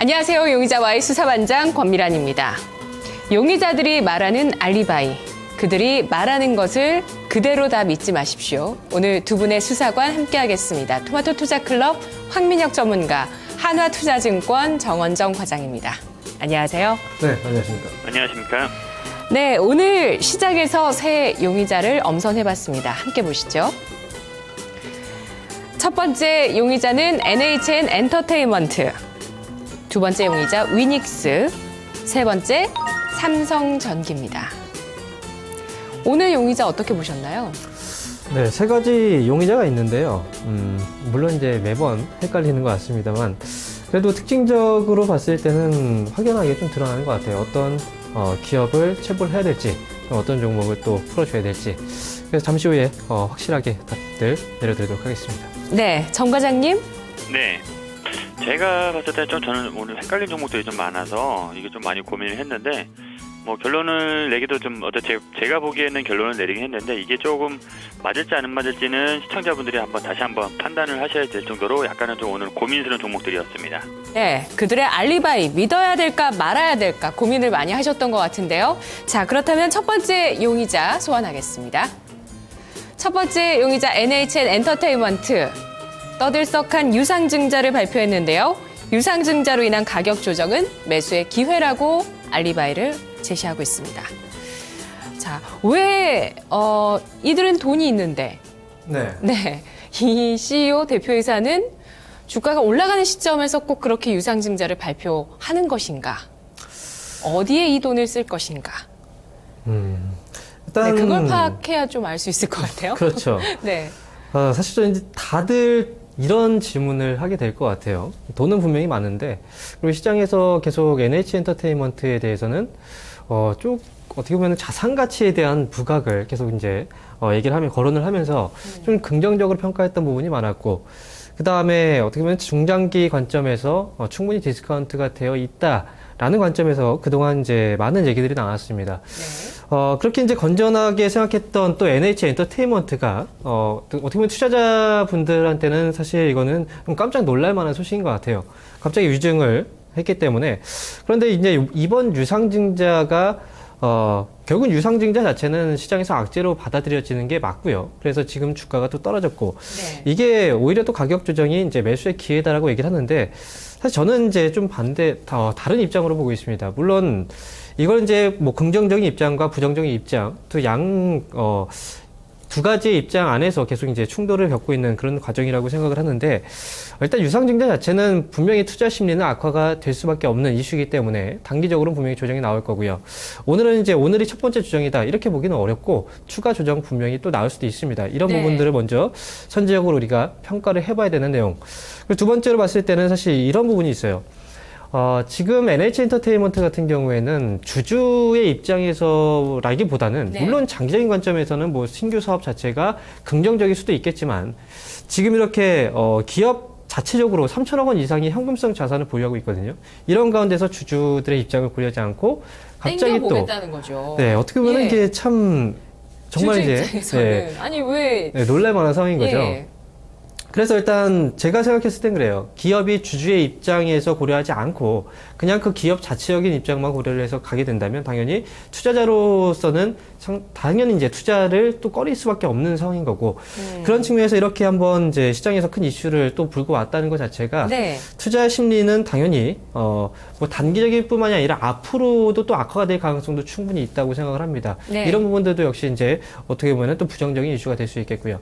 안녕하세요. 용의자와의 수사반장 권미란입니다. 용의자들이 말하는 알리바이, 그들이 말하는 것을 그대로 다 믿지 마십시오. 오늘 두 분의 수사관 함께하겠습니다. 토마토 투자클럽 황민혁 전문가, 한화투자증권 정원정 과장입니다. 안녕하세요. 네, 안녕하십니까. 안녕하십니까. 네, 오늘 시작에서 새 용의자를 엄선해봤습니다. 함께 보시죠. 첫 번째 용의자는 NHN 엔터테인먼트, 두 번째 용의자 위닉스, 세 번째 삼성전기입니다. 오늘 용의자 어떻게 보셨나요? 네, 세 가지 용의자가 있는데요. 물론 이제 매번 헷갈리는 것 같습니다만, 그래도 특징적으로 봤을 때는 확연하게 좀 드러나는 것 같아요. 어떤 기업을 체불 해야 될지, 어떤 종목을 또 풀어줘야 될지. 그래서 잠시 후에 확실하게 답들 내려드리도록 하겠습니다. 네, 정 과장님. 네. 제가 봤을 때 저는 오늘 헷갈린 종목들이 좀 많아서 이게 좀 많이 고민을 했는데, 결론을 내기도 좀, 제가 보기에는 결론을 내리긴 했는데, 이게 조금 맞을지 안 맞을지는 시청자분들이 다시 한번 판단을 하셔야 될 정도로 약간은 좀 오늘 고민스러운 종목들이었습니다. 네, 그들의 알리바이 믿어야 될까 말아야 될까 고민을 많이 하셨던 것 같은데요. 자, 그렇다면 첫 번째 용의자 소환하겠습니다. 첫 번째 용의자 NHN 엔터테인먼트, 떠들썩한 유상증자를 발표했는데요. 유상증자로 인한 가격 조정은 매수의 기회라고 알리바이를 제시하고 있습니다. 자, 왜 이들은 돈이 있는데 이 CEO 대표이사는 주가가 올라가는 시점에서 꼭 그렇게 유상증자를 발표하는 것인가? 어디에 이 돈을 쓸 것인가? 일단 네, 그걸 파악해야 좀 알 수 있을 것 같아요. 그렇죠. 네. 사실 저는 이제 다들 이런 질문을 하게 될 것 같아요. 돈은 분명히 많은데, 그리고 시장에서 계속 NH 엔터테인먼트에 대해서는 쭉 어떻게 보면 자산 가치에 대한 부각을 계속 이제 거론을 하면서 좀 긍정적으로 평가했던 부분이 많았고, 그 다음에 어떻게 보면 중장기 관점에서 충분히 디스카운트가 되어 있다라는 관점에서 그동안 이제 많은 얘기들이 나왔습니다. 네. 그렇게 이제 건전하게 생각했던 또 NH 엔터테인먼트가, 어떻게 보면 투자자분들한테는 사실 이거는 좀 깜짝 놀랄 만한 소식인 것 같아요. 갑자기 위증을 했기 때문에. 그런데 이제 이번 유상증자가, 결국은 유상증자 자체는 시장에서 악재로 받아들여지는 게 맞고요. 그래서 지금 주가가 또 떨어졌고, 네. 이게 오히려 또 가격 조정이 이제 매수의 기회다라고 얘기를 하는데, 사실 저는 이제 좀 다른 입장으로 보고 있습니다. 물론, 이걸 이제 뭐 긍정적인 입장과 부정적인 입장, 두 가지의 입장 안에서 계속 이제 충돌을 겪고 있는 그런 과정이라고 생각을 하는데, 일단 유상증자 자체는 분명히 투자 심리는 악화가 될 수밖에 없는 이슈이기 때문에 단기적으로는 분명히 조정이 나올 거고요. 오늘이 첫 번째 조정이다 이렇게 보기는 어렵고, 추가 조정 분명히 또 나올 수도 있습니다. 이런 네. 부분들을 먼저 선제적으로 우리가 평가를 해봐야 되는 내용. 그리고 두 번째로 봤을 때는 사실 이런 부분이 있어요. 지금 NH 엔터테인먼트 같은 경우에는 주주의 입장에서라기보다는, 네. 물론 장기적인 관점에서는 뭐 신규 사업 자체가 긍정적일 수도 있겠지만, 지금 이렇게 기업 자체적으로 3천억 원 이상의 현금성 자산을 보유하고 있거든요. 이런 가운데서 주주들의 입장을 고려하지 않고 갑자기 또 땡겨보겠다는 거죠. 네, 어떻게 보면 예. 이게 참 정말 주주 이제 입장에서는 아니 왜 놀랄 만한 상황인 거죠. 예. 그래서 일단 제가 생각했을 땐 그래요. 기업이 주주의 입장에서 고려하지 않고 그냥 그 기업 자체적인 입장만 고려를 해서 가게 된다면 당연히 투자자로서는 당연히 이제 투자를 또 꺼릴 수밖에 없는 상황인 거고, 그런 측면에서 이렇게 한번 이제 시장에서 큰 이슈를 또 불고 왔다는 것 자체가 네. 투자 심리는 당연히 뭐 단기적인 뿐만이 아니라 앞으로도 또 악화가 될 가능성도 충분히 있다고 생각을 합니다. 네. 이런 부분들도 역시 이제 어떻게 보면 또 부정적인 이슈가 될 수 있겠고요.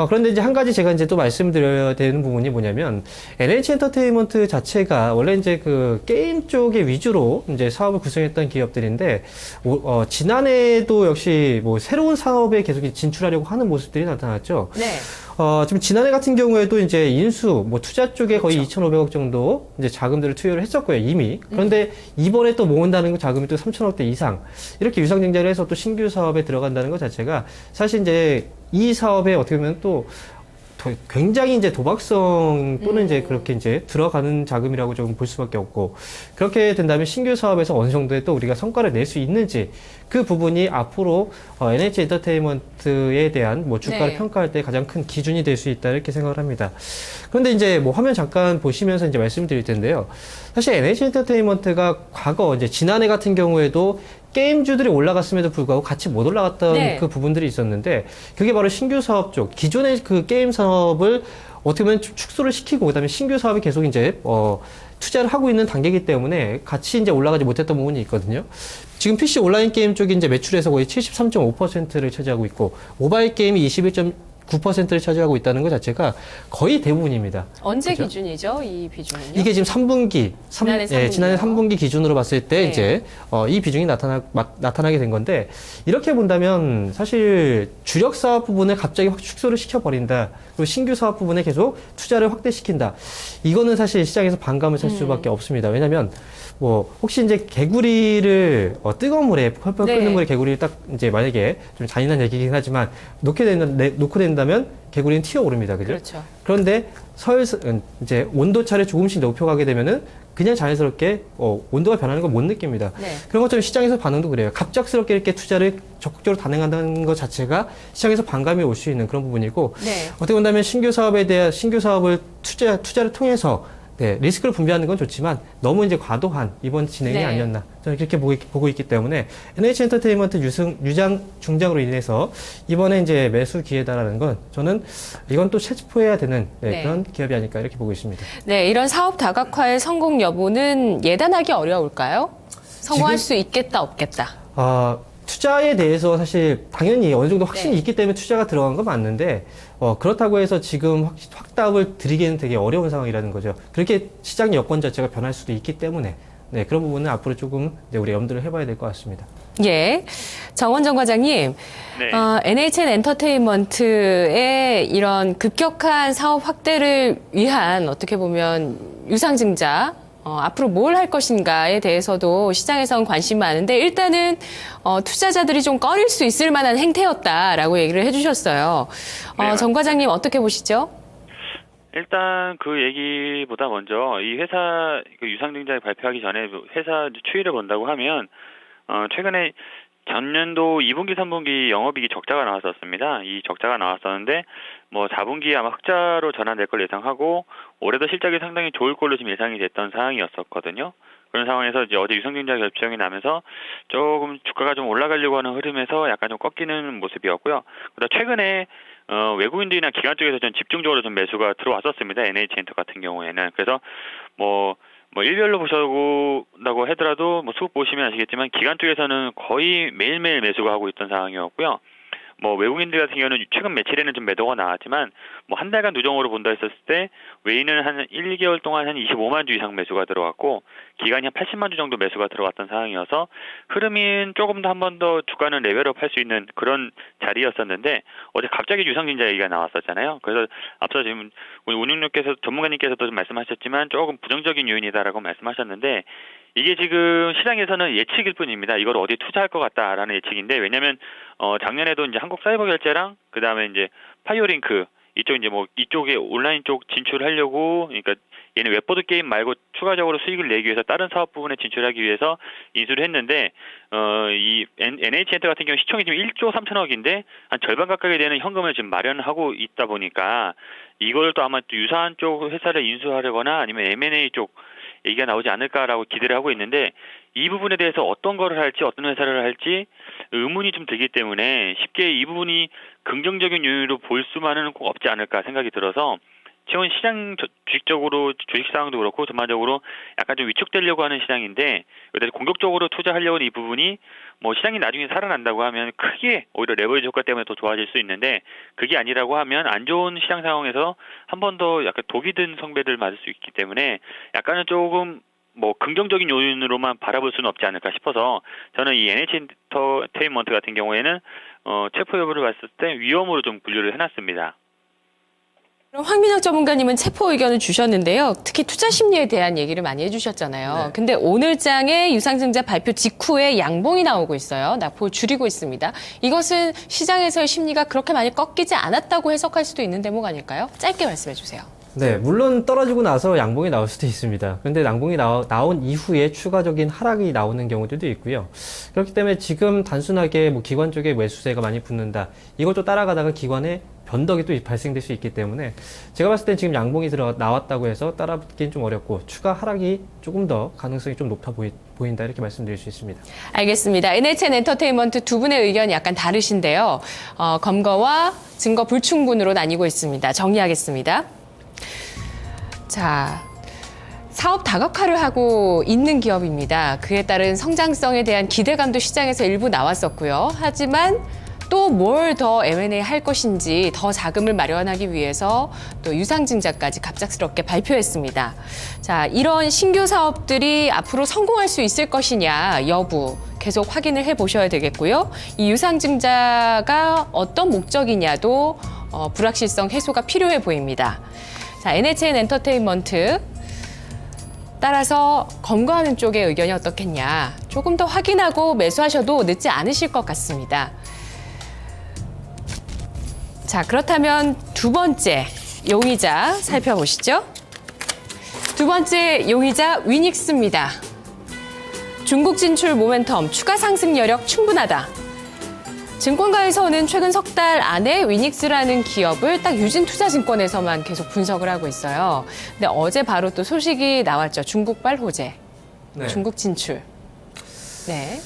그런데 이제 한 가지 제가 이제 또 말씀드려야 되는 부분이 뭐냐면, NH 엔터테인먼트 자체가 원래 이제 그 게임 쪽에 위주로 이제 사업을 구성했던 기업들인데, 지난해도 역시 뭐 새로운 사업에 계속 진출하려고 하는 모습들이 나타났죠. 네. 지금 지난해 같은 경우에도 이제 인수, 뭐 투자 쪽에 거의 그렇죠. 2,500억 정도 이제 자금들을 투여를 했었고요, 이미. 그런데 이번에 또 모은다는 거 자금이 또 3,000억대 이상. 이렇게 유상증자를 해서 또 신규 사업에 들어간다는 것 자체가 사실 이제 이 사업에 어떻게 보면 또 굉장히 이제 도박성 또는 이제 그렇게 이제 들어가는 자금이라고 좀 볼 수밖에 없고, 그렇게 된다면 신규 사업에서 어느 정도의 또 우리가 성과를 낼 수 있는지, 그 부분이 앞으로 NH 엔터테인먼트에 대한 뭐 주가를 네. 평가할 때 가장 큰 기준이 될 수 있다 이렇게 생각을 합니다. 그런데 이제 뭐 화면 잠깐 보시면서 이제 말씀드릴 텐데요. 사실 NH 엔터테인먼트가 과거 이제 지난해 같은 경우에도 게임주들이 올라갔음에도 불구하고 같이 못 올라갔던 네. 그 부분들이 있었는데, 그게 바로 신규 사업 쪽, 기존의 그 게임 사업을 어떻게 보면 축소를 시키고, 그다음에 신규 사업에 계속 이제 투자를 하고 있는 단계이기 때문에 같이 이제 올라가지 못했던 부분이 있거든요. 지금 PC 온라인 게임 쪽이 이제 매출에서 거의 73.5%를 차지하고 있고, 모바일 게임이 21.9%를 차지하고 있다는 것 자체가 거의 대부분입니다. 언제 그죠? 기준이죠? 이 비중은요? 이게 지금 3분기, 지난해 3분기 요. 지난해 3분기 기준으로 봤을 때 네. 이제 이 비중이 나타나게 된 건데, 이렇게 본다면 사실 주력 사업 부분을 갑자기 확 축소를 시켜버린다. 그리고 신규 사업 부분에 계속 투자를 확대시킨다. 이거는 사실 시장에서 반감을 살 수밖에 없습니다. 왜냐면 뭐 혹시 이제 개구리를 뜨거운 물에 펄펄 네. 끓는 물에 개구리를 딱 이제 만약에 좀 잔인한 얘기긴 하지만 놓게 된다면 개구리는 튀어오릅니다. 그죠? 그렇죠. 그런데 이제 온도차를 조금씩 높여가게 되면은 그냥 자연스럽게 온도가 변하는 걸 못 느낍니다. 네. 그런 것처럼 시장에서 반응도 그래요. 갑작스럽게 이렇게 투자를 적극적으로 단행한다는 것 자체가 시장에서 반감이 올 수 있는 그런 부분이고, 네. 어떻게 본다면 신규 사업을 투자를 통해서 리스크를 분배하는 건 좋지만 너무 이제 과도한 이번 진행이 네. 아니었나, 저는 그렇게 보고 있기 때문에 NH 엔터테인먼트 중장으로 인해서 이번에 이제 매수 기회다라는 건 저는 이건 또 체포해야 되는 네. 그런 기업이 아닐까 이렇게 보고 있습니다. 네, 이런 사업 다각화의 성공 여부는 예단하기 어려울까요? 성공할 수 있겠다, 없겠다. 투자에 대해서 사실 당연히 어느 정도 확신이 네. 있기 때문에 투자가 들어간 건 맞는데, 그렇다고 해서 지금 확답을 드리기는 되게 어려운 상황이라는 거죠. 그렇게 시장 여건 자체가 변할 수도 있기 때문에, 그런 부분은 앞으로 조금 이제 우리 염두를 해봐야 될 것 같습니다. 예. 정원정 과장님, 네. NHN 엔터테인먼트의 이런 급격한 사업 확대를 위한 어떻게 보면 유상증자, 앞으로 뭘 할 것인가에 대해서도 시장에선 관심 많은데, 일단은 투자자들이 좀 꺼릴 수 있을 만한 행태였다라고 얘기를 해주셨어요. 네, 정 과장님 어떻게 보시죠? 일단 그 얘기보다 먼저 이 회사 그 유상증자를 발표하기 전에 회사 추이를 본다고 하면 최근에 전년도 2분기, 3분기 영업이익이 적자가 나왔었습니다. 이 적자가 나왔었는데 뭐 4분기에 아마 흑자로 전환될 걸 예상하고, 올해도 실적이 상당히 좋을 걸로 지금 예상이 됐던 상황이었었거든요. 그런 상황에서 이제 어제 유상증자 결정이 나면서 조금 주가가 좀 올라가려고 하는 흐름에서 약간 좀 꺾이는 모습이었고요. 그다음 최근에 외국인들이나 기관 쪽에서 좀 집중적으로 좀 매수가 들어왔었습니다. NH엔터 같은 경우에는. 그래서 뭐 일별로 보셔다고 하더라도 수급 보시면 아시겠지만 기관 쪽에서는 거의 매일매일 매수가 하고 있던 상황이었고요. 외국인들 같은 경우는 최근 며칠에는 좀 매도가 나왔지만 한 달간 누적으로 본다 했었을 때 외인은 한 1, 2개월 동안 한 25만 주 이상 매수가 들어왔고, 기간이 한 80만 주 정도 매수가 들어왔던 상황이어서 흐름이 조금 더 한 번 더 주가는 레벨업 할 수 있는 그런 자리였었는데, 어제 갑자기 유상증자 얘기가 나왔었잖아요. 그래서 앞서 지금 우리 운용님께서 전문가님께서도 좀 말씀하셨지만 조금 부정적인 요인이다라고 말씀하셨는데, 이게 지금 시장에서는 예측일 뿐입니다. 이걸 어디에 투자할 것 같다라는 예측인데, 왜냐면 작년에도 이제 한국사이버결제랑 그다음에 이제 파이오링크 이쪽에 온라인 쪽 진출하려고, 그러니까 얘는 웹보드 게임 말고 추가적으로 수익을 내기 위해서 다른 사업 부분에 진출하기 위해서 인수를 했는데, 이 NH엔터 같은 경우 시총이 지금 1조 3천억인데 한 절반 가까이 되는 현금을 지금 마련하고 있다 보니까 이걸 또 아마 또 유사한 쪽 회사를 인수하려거나 아니면 M&A 쪽 얘기가 나오지 않을까라고 기대를 하고 있는데, 이 부분에 대해서 어떤 거를 할지 어떤 회사를 할지 의문이 좀 들기 때문에 쉽게 이 부분이 긍정적인 요인으로 볼 수만은 꼭 없지 않을까 생각이 들어서, 지금 시장 주식적으로 주식 상황도 그렇고 전반적으로 약간 좀 위축되려고 하는 시장인데, 그래서 공격적으로 투자하려고 하는 이 부분이 시장이 나중에 살아난다고 하면 크게 오히려 레버리지 효과 때문에 더 좋아질 수 있는데, 그게 아니라고 하면 안 좋은 시장 상황에서 한 번 더 약간 독이 든 성배를 맞을 수 있기 때문에 약간은 조금 긍정적인 요인으로만 바라볼 수는 없지 않을까 싶어서, 저는 이 NH 엔터테인먼트 같은 경우에는 체포 여부를 봤을 때 위험으로 좀 분류를 해놨습니다. 그럼 황민혁 전문가님은 체포 의견을 주셨는데요. 특히 투자 심리에 대한 얘기를 많이 해주셨잖아요. 네. 근데 오늘 장에 유상증자 발표 직후에 양봉이 나오고 있어요. 낙폭을 줄이고 있습니다. 이것은 시장에서의 심리가 그렇게 많이 꺾이지 않았다고 해석할 수도 있는 대목 아닐까요? 짧게 말씀해 주세요. 네, 물론 떨어지고 나서 양봉이 나올 수도 있습니다. 그런데 양봉이 나온 이후에 추가적인 하락이 나오는 경우들도 있고요. 그렇기 때문에 지금 단순하게 뭐 기관 쪽에 매수세가 많이 붙는다. 이것도 따라가다가 기관에 변덕이 또 발생될 수 있기 때문에 제가 봤을 땐 지금 양봉이 나왔다고 해서 따라붙기는 좀 어렵고 추가 하락이 조금 더 가능성이 좀 높아 보인다 이렇게 말씀드릴 수 있습니다. 알겠습니다. NHN 엔터테인먼트 두 분의 의견이 약간 다르신데요. 검거와 증거 불충분으로 나뉘고 있습니다. 정리하겠습니다. 자, 사업 다각화를 하고 있는 기업입니다. 그에 따른 성장성에 대한 기대감도 시장에서 일부 나왔었고요. 하지만 또 뭘 더 M&A 할 것인지 더 자금을 마련하기 위해서 또 유상증자까지 갑작스럽게 발표했습니다. 자, 이런 신규 사업들이 앞으로 성공할 수 있을 것이냐 여부 계속 확인을 해보셔야 되겠고요. 이 유상증자가 어떤 목적이냐도 불확실성 해소가 필요해 보입니다. 자, NHN 엔터테인먼트 따라서 검거하는 쪽의 의견이 어떻겠냐. 조금 더 확인하고 매수하셔도 늦지 않으실 것 같습니다. 자, 그렇다면 두 번째 용의자 살펴보시죠. 두 번째 용의자 위닉스입니다. 중국 진출 모멘텀, 추가 상승 여력 충분하다. 증권가에서는 최근 석 달 안에 위닉스라는 기업을 딱 유진투자증권에서만 계속 분석을 하고 있어요. 근데 어제 바로 또 소식이 나왔죠. 중국발 호재, 네. 중국 진출. 네.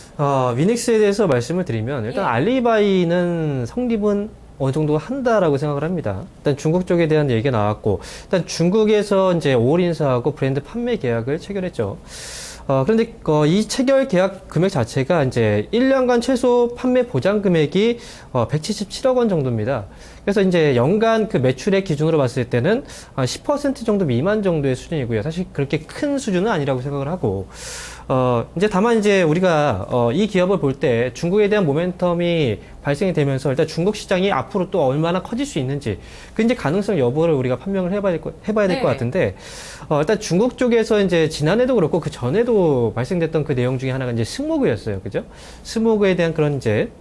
위닉스에 대해서 말씀을 드리면 일단 예. 알리바이는 성립은 어느 정도 한다라고 생각을 합니다. 일단 중국 쪽에 대한 얘기가 나왔고, 일단 중국에서 이제 올인사하고 브랜드 판매 계약을 체결했죠. 그런데 이 체결 계약 금액 자체가 이제 1년간 최소 판매 보장 금액이 177억 원 정도입니다. 그래서 이제 연간 그 매출액 기준으로 봤을 때는 10% 정도 미만 정도의 수준이고요. 사실 그렇게 큰 수준은 아니라고 생각을 하고, 이제 다만 이제 우리가 이 기업을 볼 때 중국에 대한 모멘텀이 발생이 되면서 일단 중국 시장이 앞으로 또 얼마나 커질 수 있는지 그 이제 가능성 여부를 우리가 판명을 해봐야 될 것 같은데 일단 중국 쪽에서 이제 지난해도 그렇고 그 전에도 발생됐던 그 내용 중에 하나가 이제 스모그였어요, 그죠? 스모그에 대한 그런 이제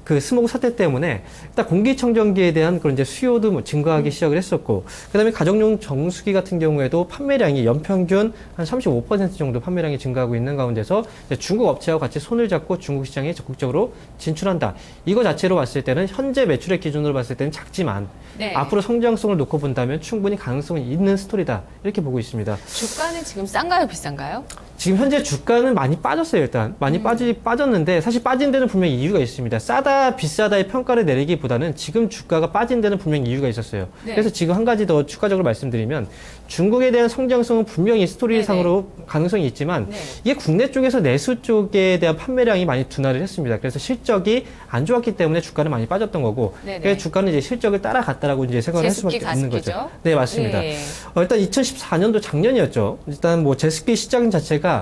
그 스모그 사태 때문에 일단 공기청정기에 대한 그런 이제 수요도 증가하기 시작을 했었고, 그다음에 가정용 정수기 같은 경우에도 판매량이 연평균 한 35% 정도 판매량이 증가하고 있는 가운데서 이제 중국 업체하고 같이 손을 잡고 중국 시장에 적극적으로 진출한다. 이거 자체로 봤을 때는 현재 매출액 기준으로 봤을 때는 작지만 네. 앞으로 성장성을 놓고 본다면 충분히 가능성이 있는 스토리다. 이렇게 보고 있습니다. 주가는 지금 싼가요, 비싼가요? 지금 현재 주가는 많이 빠졌어요, 일단. 많이 빠졌는데, 사실 빠진 데는 분명히 이유가 있습니다. 싸다, 비싸다의 평가를 내리기보다는 지금 주가가 빠진 데는 분명히 이유가 있었어요. 네. 그래서 지금 한 가지 더 추가적으로 말씀드리면, 중국에 대한 성장성은 분명히 스토리상으로 가능성이 있지만, 네. 이게 국내 쪽에서 내수 쪽에 대한 판매량이 많이 둔화를 했습니다. 그래서 실적이 안 좋았기 때문에 주가는 많이 빠졌던 거고, 네네. 그래서 주가는 이제 실적을 따라갔다라고 이제 생각을 할 제습기, 수밖에 없는 거죠. 가습기죠? 네, 맞습니다. 네. 일단 2014년도 작년이었죠. 일단 뭐 제습기 시장 자체가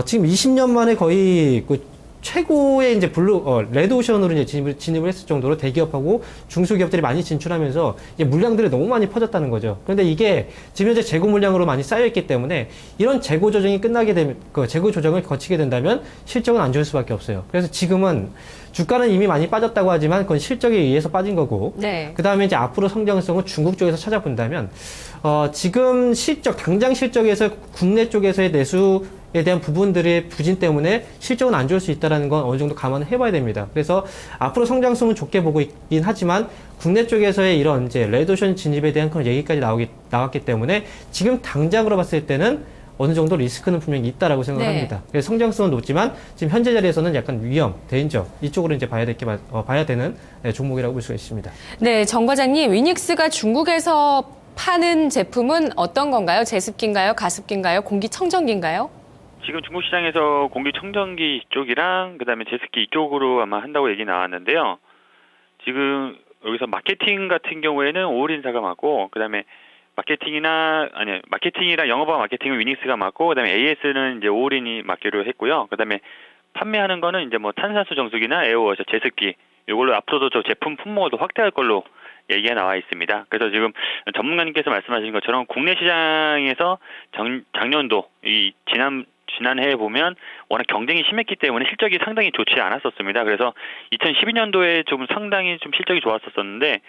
지금 20년 만에 거의 그 최고의 이제 레드오션으로 이제 진입을 했을 정도로 대기업하고 중소기업들이 많이 진출하면서 이제 물량들이 너무 많이 퍼졌다는 거죠. 그런데 이게 지금 현재 재고 물량으로 많이 쌓여있기 때문에 이런 재고 조정이 끝나게 되면, 그 재고 조정을 거치게 된다면 실적은 안 좋을 수밖에 없어요. 그래서 지금은 주가는 이미 많이 빠졌다고 하지만 그건 실적에 의해서 빠진 거고, 네. 그 다음에 이제 앞으로 성장성을 중국 쪽에서 찾아본다면, 지금 당장 실적에서 국내 쪽에서의 내수에 대한 부분들의 부진 때문에 실적은 안 좋을 수 있다는 건 어느 정도 감안을 해봐야 됩니다. 그래서 앞으로 성장성은 좋게 보고 있긴 하지만 국내 쪽에서의 이런 이제 레드오션 진입에 대한 그런 얘기까지 나왔기 때문에 지금 당장으로 봤을 때는 어느 정도 리스크는 분명히 있다라고 생각을 네. 합니다. 그래서 성장성은 높지만 지금 현재 자리에서는 약간 위험, 데인저 이쪽으로 이제 봐야 되는 종목이라고 볼 수가 있습니다. 네, 정 과장님, 위닉스가 중국에서 파는 제품은 어떤 건가요? 제습기인가요? 가습기인가요? 공기청정기인가요? 지금 중국 시장에서 공기청정기 이쪽이랑 그다음에 제습기 이쪽으로 아마 한다고 얘기 나왔는데요. 지금 여기서 마케팅 같은 경우에는 오울인사가 맡고, 그다음에 마케팅이랑 영업과 마케팅은 위닉스가 맡고, 그다음에 AS는 이제 오울인이 맡기로 했고요. 그다음에 판매하는 거는 이제 뭐 탄산수 정수기나 에어워셔, 제습기, 이걸로 앞으로도 저 제품 품목을 더 확대할 걸로 얘기가 나와 있습니다. 그래서 지금 전문가님께서 말씀하신 것처럼 국내 시장에서 작년도 지난해에 보면 워낙 경쟁이 심했기 때문에 실적이 상당히 좋지 않았었습니다. 그래서 2012년도에 좀 상당히 좀 실적이 좋았었는데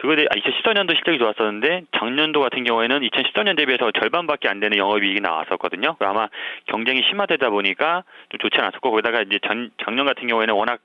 2014년도 실적이 좋았었는데 작년도 같은 경우에는 2014년 대비해서 절반밖에 안 되는 영업이익이 나왔었거든요. 아마 경쟁이 심화되다 보니까 좀 좋지 않았었고 거기다가 이제 작년 같은 경우에는 워낙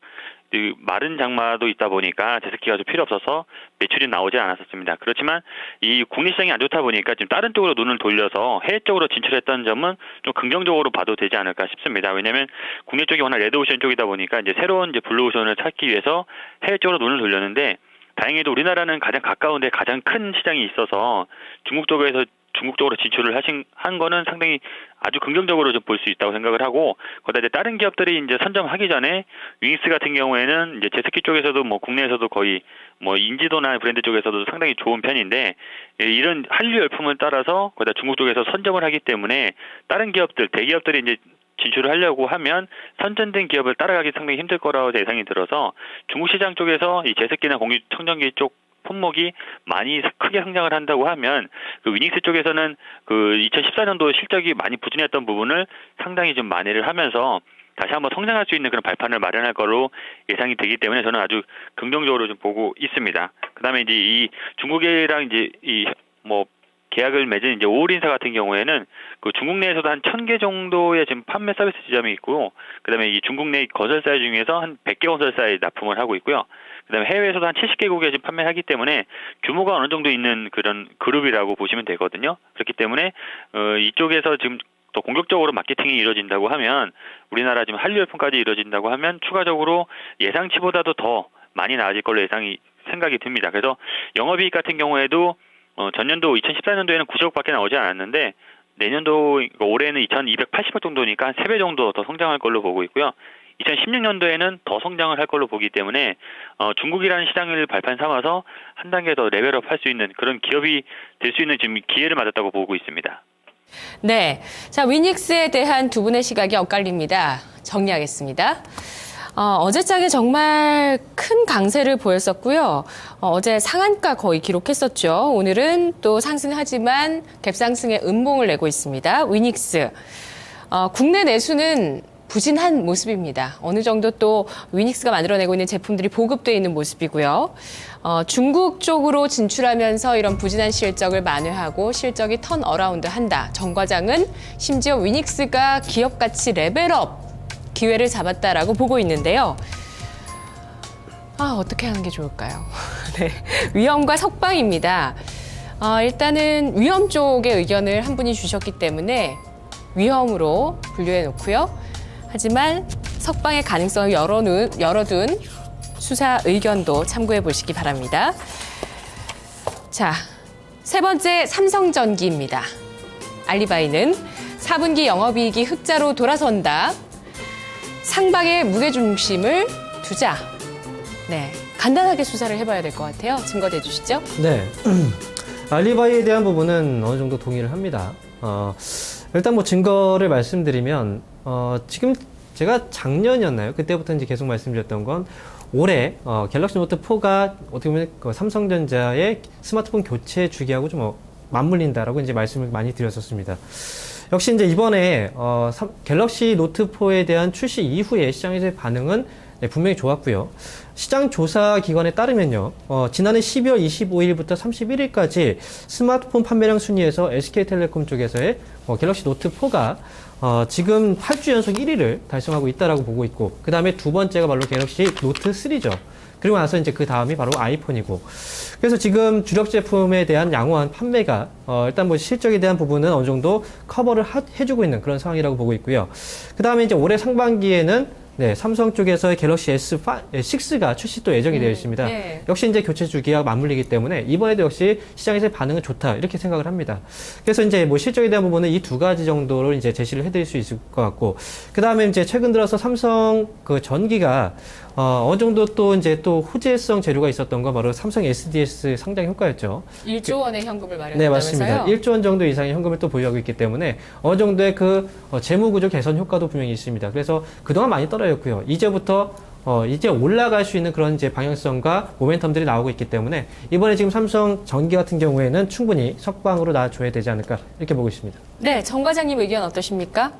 그 마른 장마도 있다 보니까 제습기가 좀 필요 없어서 매출이 나오지 않았었습니다. 그렇지만 이 국내 시장이 안 좋다 보니까 지금 다른 쪽으로 눈을 돌려서 해외 쪽으로 진출했다는 점은 좀 긍정적으로 봐도 되지 않을까 싶습니다. 왜냐하면 국내 쪽이 워낙 레드오션 쪽이다 보니까 이제 새로운 이제 블루오션을 찾기 위해서 해외 쪽으로 눈을 돌렸는데 다행히도 우리나라는 가장 가까운데 가장 큰 시장이 있어서 중국 쪽으로 진출을 한 거는 상당히 아주 긍정적으로 좀 볼 수 있다고 생각을 하고, 거기다 이제 다른 기업들이 이제 선점하기 전에 위닉스 같은 경우에는 이제 제습기 쪽에서도 뭐 국내에서도 거의 뭐 인지도나 브랜드 쪽에서도 상당히 좋은 편인데, 이런 한류 열풍을 따라서 거기다 중국 쪽에서 선점을 하기 때문에 다른 기업들, 대기업들이 이제 진출을 하려고 하면 선전된 기업을 따라가기 상당히 힘들 거라고 예상이 들어서 중국 시장 쪽에서 이 제습기나 공기청정기 쪽 품목이 많이 크게 성장을 한다고 하면 그 위닉스 쪽에서는 그 2014년도 실적이 많이 부진했던 부분을 상당히 좀 만회를 하면서 다시 한번 성장할 수 있는 그런 발판을 마련할 거로 예상이 되기 때문에 저는 아주 긍정적으로 좀 보고 있습니다. 그다음에 이제 이 중국이랑 이제 계약을 맺은 이제 오울인사 같은 경우에는 그 중국 내에서도 한 1,000개 정도의 지금 판매 서비스 지점이 있고, 그다음에 이 중국 내 건설사 중에서 한 100개 건설사에 납품을 하고 있고요. 그다음에 해외에서도 한 70개국에 지금 판매하기 때문에 규모가 어느 정도 있는 그런 그룹이라고 보시면 되거든요. 그렇기 때문에 이쪽에서 지금 더 공격적으로 마케팅이 이루어진다고 하면, 우리나라 지금 한류 열풍까지 이루어진다고 하면 추가적으로 예상치보다도 더 많이 나아질 걸로 생각이 듭니다. 그래서 영업이익 같은 경우에도 전년도 2014년도에는 90억밖에 나오지 않았는데 내년도 올해는 2,280억 정도니까 한 3배 정도 더 성장할 걸로 보고 있고요. 2016년도에는 더 성장을 할 걸로 보기 때문에 중국이라는 시장을 발판 삼아서 한 단계 더 레벨업 할 수 있는 그런 기업이 될 수 있는 지금 기회를 맞았다고 보고 있습니다. 네, 자 위닉스에 대한 두 분의 시각이 엇갈립니다. 정리하겠습니다. 어제장에 정말 큰 강세를 보였었고요. 어제 상한가 거의 기록했었죠. 오늘은 또 상승하지만 갭상승의 음봉을 내고 있습니다. 위닉스. 국내 내수는 부진한 모습입니다. 어느 정도 또 위닉스가 만들어내고 있는 제품들이 보급되어 있는 모습이고요. 중국 쪽으로 진출하면서 이런 부진한 실적을 만회하고 실적이 턴어라운드 한다. 정 과장은 심지어 위닉스가 기업 가치 레벨업 기회를 잡았다라고 보고 있는데요. 어떻게 하는 게 좋을까요? 네, 위험과 석방입니다. 일단은 위험 쪽의 의견을 한 분이 주셨기 때문에 위험으로 분류해 놓고요. 하지만 석방의 가능성을 열어둔 수사 의견도 참고해 보시기 바랍니다. 자, 세 번째 삼성전기입니다. 알리바이는 4분기 영업이익이 흑자로 돌아선다. 상방에 무게중심을 두자. 네, 간단하게 수사를 해봐야 될 것 같아요. 증거 대주시죠. 네, 알리바이에 대한 부분은 어느 정도 동의를 합니다. 일단 뭐 증거를 말씀드리면 지금 제가 작년이었나요? 그때부터 이제 계속 말씀드렸던 건 올해 갤럭시 노트 4가 어떻게 보면 그 삼성전자의 스마트폰 교체 주기하고 좀 맞물린다라고 이제 말씀을 많이 드렸었습니다. 역시 이제 이번에 갤럭시 노트 4에 대한 출시 이후에 시장에서의 반응은 분명히 좋았고요. 시장 조사 기관에 따르면요, 지난해 12월 25일부터 31일까지 스마트폰 판매량 순위에서 SK텔레콤 쪽에서의 갤럭시 노트 4가 지금 8주 연속 1위를 달성하고 있다라고 보고 있고, 그 다음에 두 번째가 바로 갤럭시 노트 3죠. 그리고 나서 이제 그 다음이 바로 아이폰이고, 그래서 지금 주력 제품에 대한 양호한 판매가 일단 뭐 실적에 대한 부분은 어느 정도 커버를 해주고 있는 그런 상황이라고 보고 있고요. 그 다음에 이제 올해 상반기에는 삼성 쪽에서의 갤럭시 S6가 출시 또 예정이 되어 있습니다. 네. 역시 이제 교체 주기와 맞물리기 때문에 이번에도 역시 시장에서의 반응은 좋다 이렇게 생각을 합니다. 그래서 이제 뭐 실적에 대한 부분은 이 두 가지 정도로 이제 제시를 해드릴 수 있을 것 같고, 그 다음에 이제 최근 들어서 삼성 그 전기가 어느 정도 또 이제 또 호재성 재료가 있었던 건 바로 삼성 SDS 상장 효과였죠. 1조 원의 현금을 마련했다면서요? 네, 맞습니다. 1조 원 정도 이상의 현금을 또 보유하고 있기 때문에 어느 정도의 그 재무 구조 개선 효과도 분명히 있습니다. 그래서 그동안 많이 떨어졌고요. 이제부터 이제 올라갈 수 있는 그런 이제 방향성과 모멘텀들이 나오고 있기 때문에 이번에 지금 삼성 전기 같은 경우에는 충분히 석방으로 나와줘야 되지 않을까 이렇게 보고 있습니다. 네, 정 과장님 의견 어떠십니까?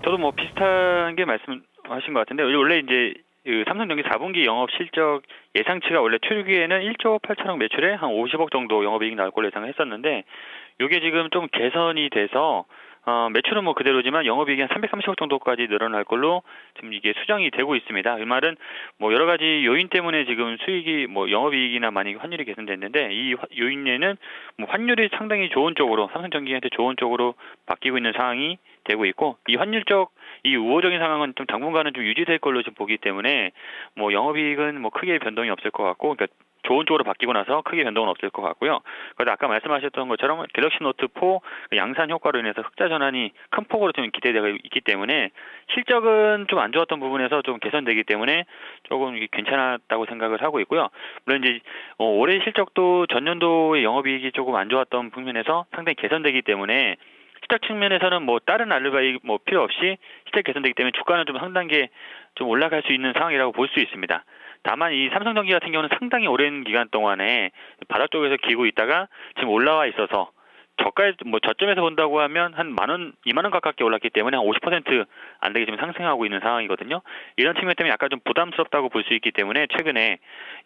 저도 뭐 비슷한 게 말씀하신 것 같은데 원래 이제 그 삼성전기 4분기 영업 실적 예상치가 원래 초기에는 1조 8천억 매출에 한 50억 정도 영업이익 나올 걸로 예상을 했었는데 이게 지금 좀 개선이 돼서 매출은 뭐 그대로지만 영업이익이 한 330억 정도까지 늘어날 걸로 지금 이게 수정이 되고 있습니다. 이 말은 뭐 여러 가지 요인 때문에 지금 수익이 뭐 영업이익이나 많이 환율이 개선됐는데 이 요인에는 뭐 환율이 상당히 좋은 쪽으로 삼성전기한테 좋은 쪽으로 바뀌고 있는 상황이 되고 있고 이 환율적 이 우호적인 상황은 좀 당분간은 좀 유지될 걸로 지금 보기 때문에 뭐 영업이익은 뭐 크게 변동이 없을 것 같고 그러니까 좋은 쪽으로 바뀌고 나서 크게 변동은 없을 것 같고요. 그래서 아까 말씀하셨던 것처럼 갤럭시 노트 4 양산 효과로 인해서 흑자 전환이 큰 폭으로 좀 기대되고 있기 때문에 실적은 좀 안 좋았던 부분에서 좀 개선되기 때문에 조금 이게 괜찮았다고 생각을 하고 있고요. 물론 이제 올해 실적도 전년도의 영업이익이 조금 안 좋았던 측면에서 상당히 개선되기 때문에 실적 측면에서는 뭐 다른 알리바이 뭐 필요 없이 실적 개선되기 때문에 주가는 좀 한 단계 좀 올라갈 수 있는 상황이라고 볼 수 있습니다. 다만 이 삼성전기 같은 경우는 상당히 오랜 기간 동안에 바닥 쪽에서 기고 있다가 지금 올라와 있어서 저가 뭐 저점에서 본다고 하면 한 10,000원, 20,000원 가깝게 올랐기 때문에 한 50%안 되게 지금 상승하고 있는 상황이거든요. 이런 측면 때문에 약간 좀 부담스럽다고 볼 수 있기 때문에 최근에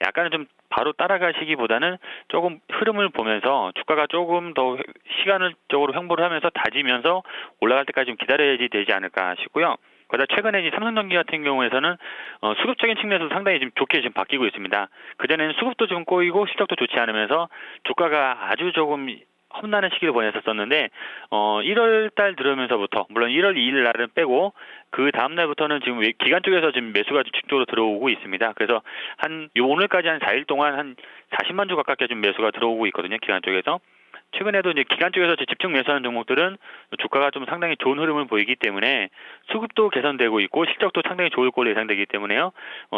약간은 좀 바로 따라가시기보다는 조금 흐름을 보면서 주가가 조금 더 시간을 적으로 횡보를 하면서 다지면서 올라갈 때까지 좀 기다려야지 되지 않을까 싶고요. 그러다 최근에 이 삼성전기 같은 경우에서는 수급적인 측면에서 상당히 지금 좋게 지금 바뀌고 있습니다. 그전에는 수급도 지금 꼬이고 실적도 좋지 않으면서 주가가 아주 조금 험난한 시기를 보냈었는데 1월 달 들어오면서부터 물론 1월 2일 날은 빼고 그 다음 날부터는 지금 기관 쪽에서 지금 매수가 집중적으로 들어오고 있습니다. 그래서 오늘까지 한 4일 동안 한 40만 주 가깝게 지금 매수가 들어오고 있거든요. 기관 쪽에서. 최근에도 이제 기관 쪽에서 집중 매수하는 종목들은 주가가 좀 상당히 좋은 흐름을 보이기 때문에 수급도 개선되고 있고 실적도 상당히 좋을 걸로 예상되기 때문에요.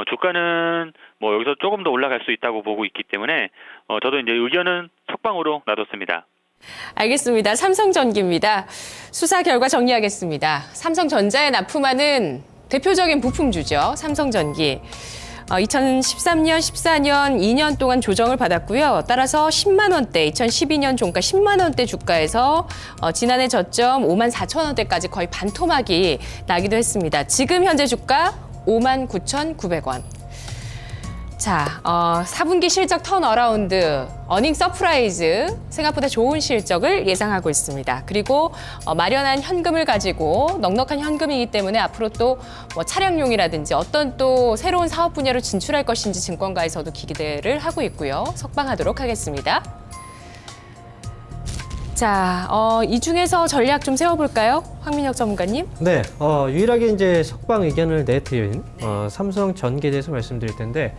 주가는 뭐 여기서 조금 더 올라갈 수 있다고 보고 있기 때문에 저도 이제 의견은 석방으로 놔뒀습니다. 알겠습니다. 삼성전기입니다. 수사 결과 정리하겠습니다. 삼성전자에 납품하는 대표적인 부품주죠. 삼성전기. 2013년, 14년 2년 동안 조정을 받았고요. 따라서 10만 원대, 2012년 종가 10만 원대 주가에서 지난해 저점 5만 4천 원대까지 거의 반토막이 나기도 했습니다. 지금 현재 주가 5만 9,900원. 자, 4분기 실적 턴어라운드, 어닝 서프라이즈, 생각보다 좋은 실적을 예상하고 있습니다. 그리고 마련한 현금을 가지고 넉넉한 현금이기 때문에 앞으로 또 뭐 차량용이라든지 어떤 또 새로운 사업 분야로 진출할 것인지 증권가에서도 기대를 하고 있고요. 석방하도록 하겠습니다. 자, 이 중에서 전략 좀 세워볼까요? 황민혁 전문가님. 네, 유일하게 이제 석방 의견을 내드린 삼성전기에 대해서 말씀드릴 텐데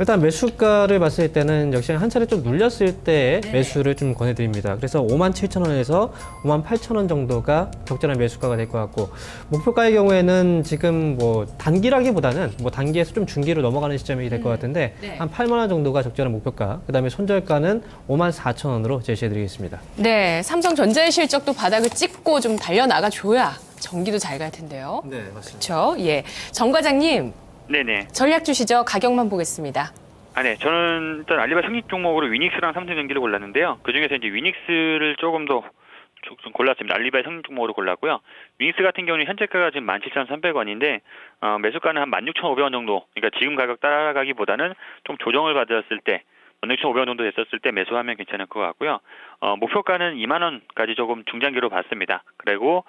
일단 매수가를 봤을 때는 역시 한 차례 좀 눌렸을 때 매수를 좀 권해드립니다. 그래서 57,000원에서 58,000원 정도가 적절한 매수가가 될 것 같고 목표가의 경우에는 지금 뭐 단기라기보다는 뭐 단기에서 좀 중기로 넘어가는 시점이 될 것 같은데 한 8만 원 정도가 적절한 목표가. 그다음에 손절가는 54,000원으로 제시해드리겠습니다. 네, 삼성전자의 실적도 바닥을 찍고 좀 달려나가줘야 전기도 잘 갈 텐데요. 네, 맞습니다. 그렇죠? 예, 정 과장님. 네네. 전략 주시죠. 가격만 보겠습니다. 네. 저는 일단 알리바이 성립 종목으로 위닉스랑 삼성전기를 골랐는데요. 그중에서 이제 위닉스를 조금 더 좀 골랐습니다. 알리바이 성립 종목으로 골랐고요. 위닉스 같은 경우는 현재가가 지금 17,300원인데 매수가는 한 16,500원 정도. 그러니까 지금 가격 따라가기보다는 좀 조정을 받았을 때 16,500원 정도 됐었을 때 매수하면 괜찮을 것 같고요. 목표가는 2만 원까지 조금 중장기로 봤습니다. 그리고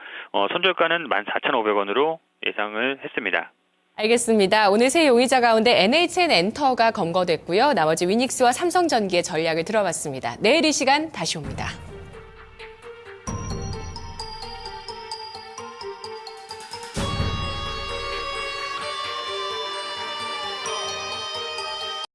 손절가는 14,500원으로 예상을 했습니다. 알겠습니다. 오늘 세 용의자 가운데 NHN 엔터가 검거됐고요. 나머지 위닉스와 삼성전기의 전략을 들어봤습니다. 내일 이 시간 다시 옵니다.